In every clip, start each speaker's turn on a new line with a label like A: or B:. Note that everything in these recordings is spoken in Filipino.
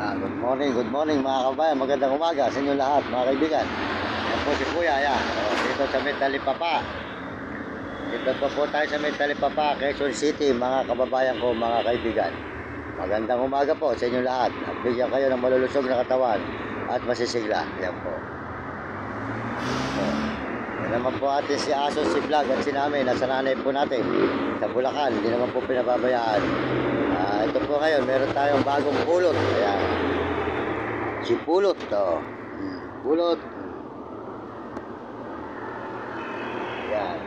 A: Good morning mga kabayan. Magandang umaga sa inyo lahat mga kaibigan. Yan po si Kuya, yan. Dito sa may Talipapa. Dito po tayo sa may Talipapa, Quezon City, mga kababayan ko, mga kaibigan. Magandang umaga po sa inyo lahat. At bigyan kayo ng malulusog na katawan at masisigla. Yan po. Yan naman po atin si Aso, si Vlog at si Nami. Nasa nanay po natin sa Bulacan. Hindi naman po pinababayaan. Ito po ngayon, meron tayong bagong pulot. Ayan. Si pulot to. Pulot. Ayan.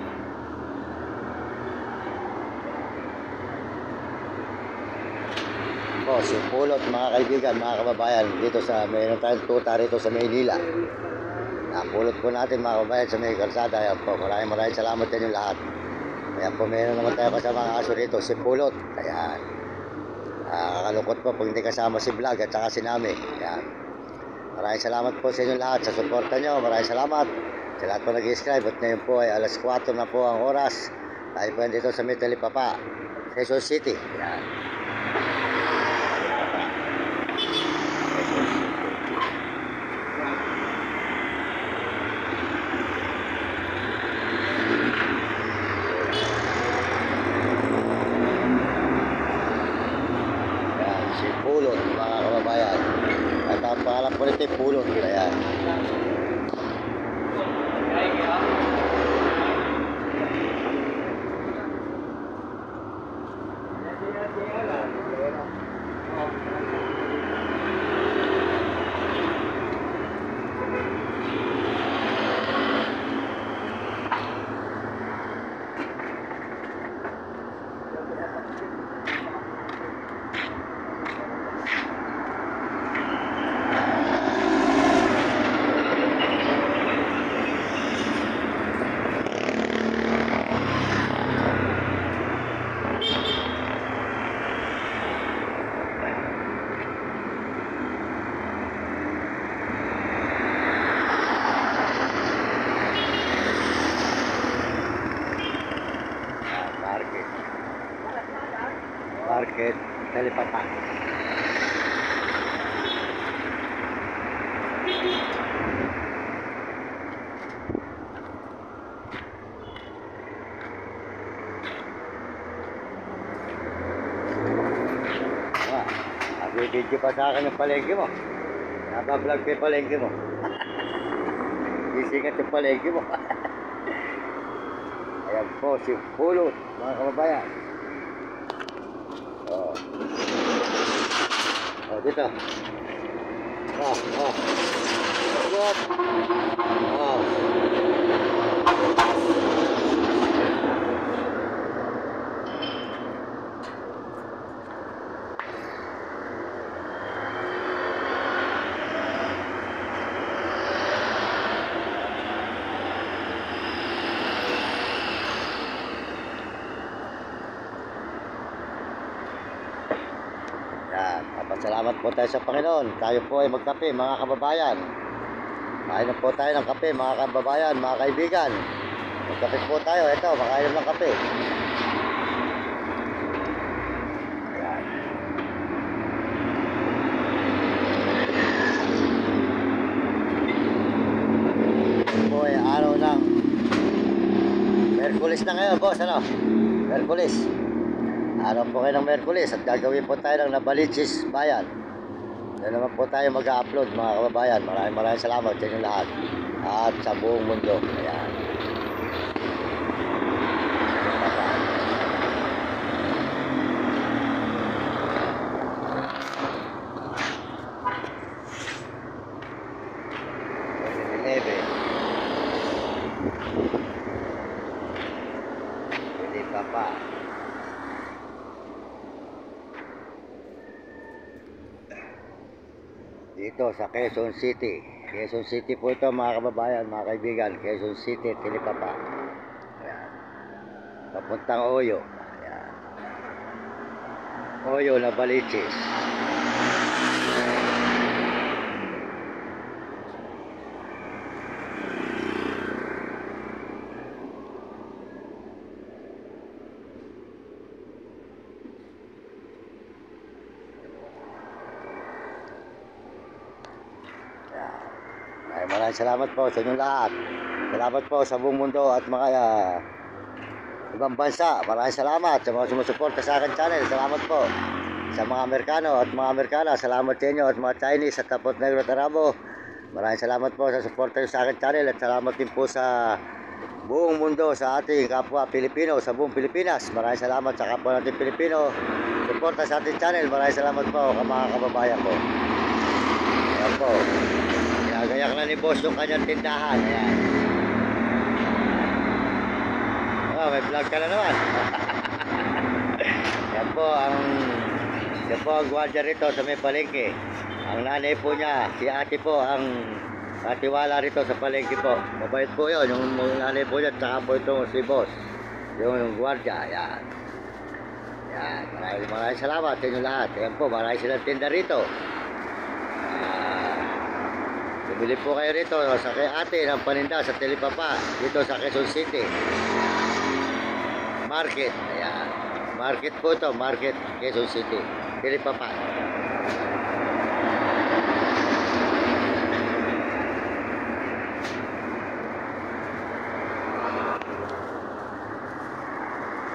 A: Po, si pulot mga kaibigan, mga kababayan. Dito sa, meron tayong tuta rito sa Maynila. Napulot po natin mga kababayan sa may kalsada. Ayan po, maraming salamat sa inyo lahat. Ayan po, meron naman tayo kasama mga aso rito, si pulot. Ayan. Kakalungkot po pag hindi kasama si Vlog at saka si Nami. Yan. Maraming salamat po sa inyo lahat sa suporta nyo. Maraming salamat sa lahat po nag-subscribe. At ngayon po ay alas 4 na po ang oras. Tayo po dito sa Talipapa, Quezon City. Yan. Pulot mga kababayan. At ang pangalan po nito ay pulot. Ayan. Market Talipapa. Video pa sa akin yung palengke mo. Naka-vlog pa yung palengke mo. Isingat yung palengke mo. Ayan po si pulot mga kababayan. Dito. Salamat po tayo sa Panginoon. Tayo po ay magkape mga kababayan. Kain po tayo ng kape mga kababayan, mga kaibigan. Magkape po tayo. Ito, makainom ng kape. Ayan. Ito po ay araw ng Merkulis na ngayon, boss. Ano? Merkulis. Araw po kayo ng Merkulis at gagawin po tayo ng Nabaliches Bayan. Doon naman po tayo mag-upload mga kababayan. Maraming salamat sa inyo lahat at sa buong mundo. Ayan. Talipapa. Dito sa Quezon City. Quezon City po ito mga kababayan, mga kaibigan. Quezon City, Talipapa. Ayan. Papuntang Oyo. Ayan. Oyo na Nabaliches. Maraming salamat po sa inyong lahat. Salamat po sa buong mundo at mga ibang bansa. Maraming salamat sa mga sumusuporta sa akin channel. Salamat po sa mga Amerikano at mga Amerikana. Salamat sa inyo at mga Chinese at Tapot Negro at Arabo. Maraming salamat po sa suporta sa akin channel at salamat din po sa buong mundo, sa ating kapwa Pilipino, sa buong Pilipinas. Maraming salamat sa kapwa natin Pilipino. Suporta sa ating channel. Maraming salamat po mga kababayan ko. Ayan po. Ginagayak na ni boss yung kanyang tindahan. Ayan. Oh, may vlog ka na naman. Yan po ang gwardiya rito sa may palengke. Ang nanay po niya, si ate po ang katiwala rito sa palengke po. Mabait po yun, yung nanay po niya, tsaka po itong si boss, yung gwardiya. Yan. Yan, maraming salamat sa inyo lahat. Yan po, marami silang tinda rito. Bumili po kayo rito sa kay ate ng paninda sa Telipapa, dito sa Quezon City Market. Ayan. Market po ito, Market Quezon City, Telipapa.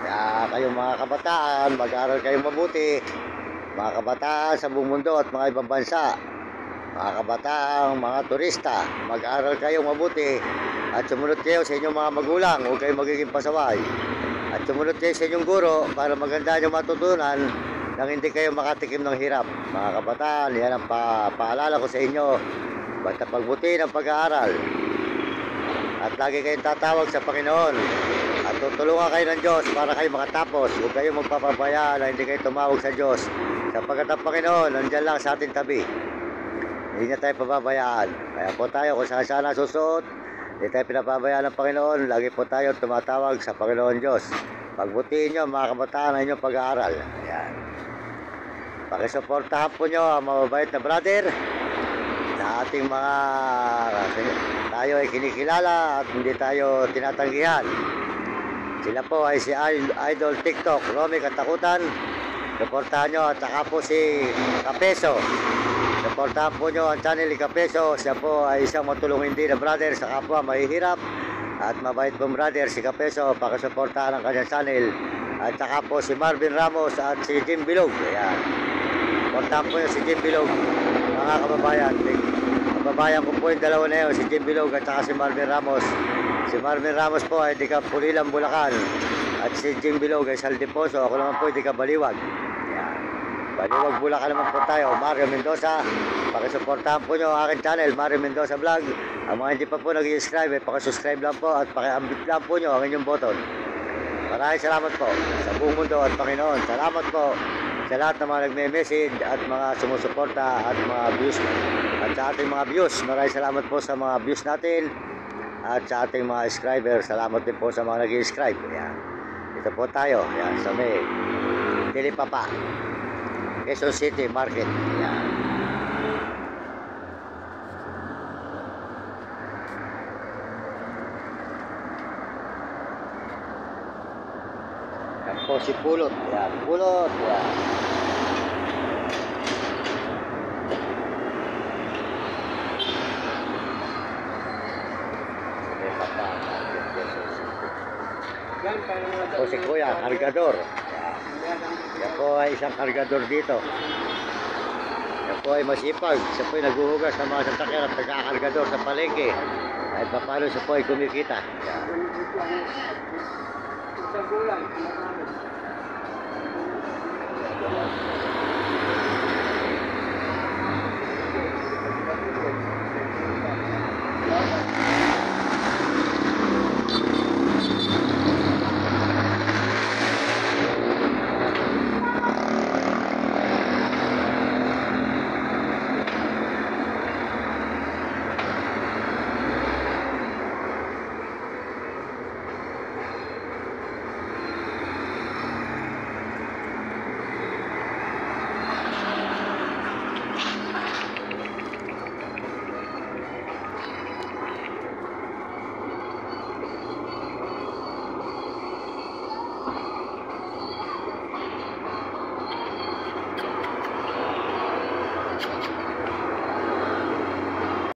A: Kaya kayong mga kabataan, mag-aaral kayong mabuti. Mga kabataan sa buong mundo at mga ibang bansa, mga kabataang mga turista, mag-aaral kayong mabuti at sumunod kayo sa inyong mga magulang. Huwag kayong magiging pasaway. At sumunod kayo sa inyong guro para maganda nyo matutunan nang hindi kayo makatikim ng hirap. Mga kabataan, yan ang paalala ko sa inyo. Basta pagbuti ng pag-aaral. At lagi kayong tatawag sa Panginoon. At tutulungan kayo ng Diyos para kayo makatapos. Huwag kayong magpapabaya na hindi kayo tumawag sa Diyos. Sapagkat ang Panginoon, nandiyan lang sa ating tabi. Hindi niya tayo pababayaan. Kaya po tayo kung saan sana susuot, hindi tayo pinapabayaan ng Panginoon. Lagi po tayo tumatawag sa Panginoon Diyos. Pagbutiin nyo mga kabataan ang inyong pag-aaral. Ayan. Pakisuportahan po nyo ang mababait na brother na ating mga tayo ay kinikilala at hindi tayo tinatanggihan. Sila po ay si Idol TikTok, Romy Katakutan. Suportahan nyo at saka po si Kapeso. Suportahan po nyo ang channel ni Kapeso. Siya po ay isang matulungin din na brother sa kapwa mahihirap at mabait pong brother si Kapeso. Pakisuportahan ang kanyang channel. At saka po si Marvin Ramos at si Jim Bilog. Ayan. Suportahan po nyo si Jim Bilog, mga kababayan. Kababayan ko po yung dalawa na yun, si Jim Bilog at saka si Marvin Ramos. Si Marvin Ramos po ay di ka Pulilang, Bulacan. At si Jim Bilog ay Saldiposo. Ako naman po di ka Baliwag. Ayan. Baliwag, Bulacan naman po tayo. Mario Mendoza. Pakisuportahan po nyo ang aking channel, Mario Mendoza Vlog. Ang mga hindi pa po nag-i-subscribe, pakisubscribe lang po at pakiambit lang po nyo ang inyong button. Maraming salamat po sa buong mundo at Panginoon. Salamat po sa lahat ng mga nagme-message at mga sumusuporta at mga views. At sa ating mga views, maraming salamat po sa mga views natin. At sa ating mga subscribers, salamat din po sa mga nag-i-subscribe. Ayan. Dito po tayo. Ayan, sa may Telipapa, Quezon City Market. Ayan. Ayan po si Pulot. Ayan, Pulot. Ayan. O si Kuya, kargador. Yan po ay isang kargador dito. Yan po ay masipag. Siya po ay naghuhugas ng mga sasakyan at nagkakargador sa palengke. Kahit paano siya po ay kumikita. Isang bulan.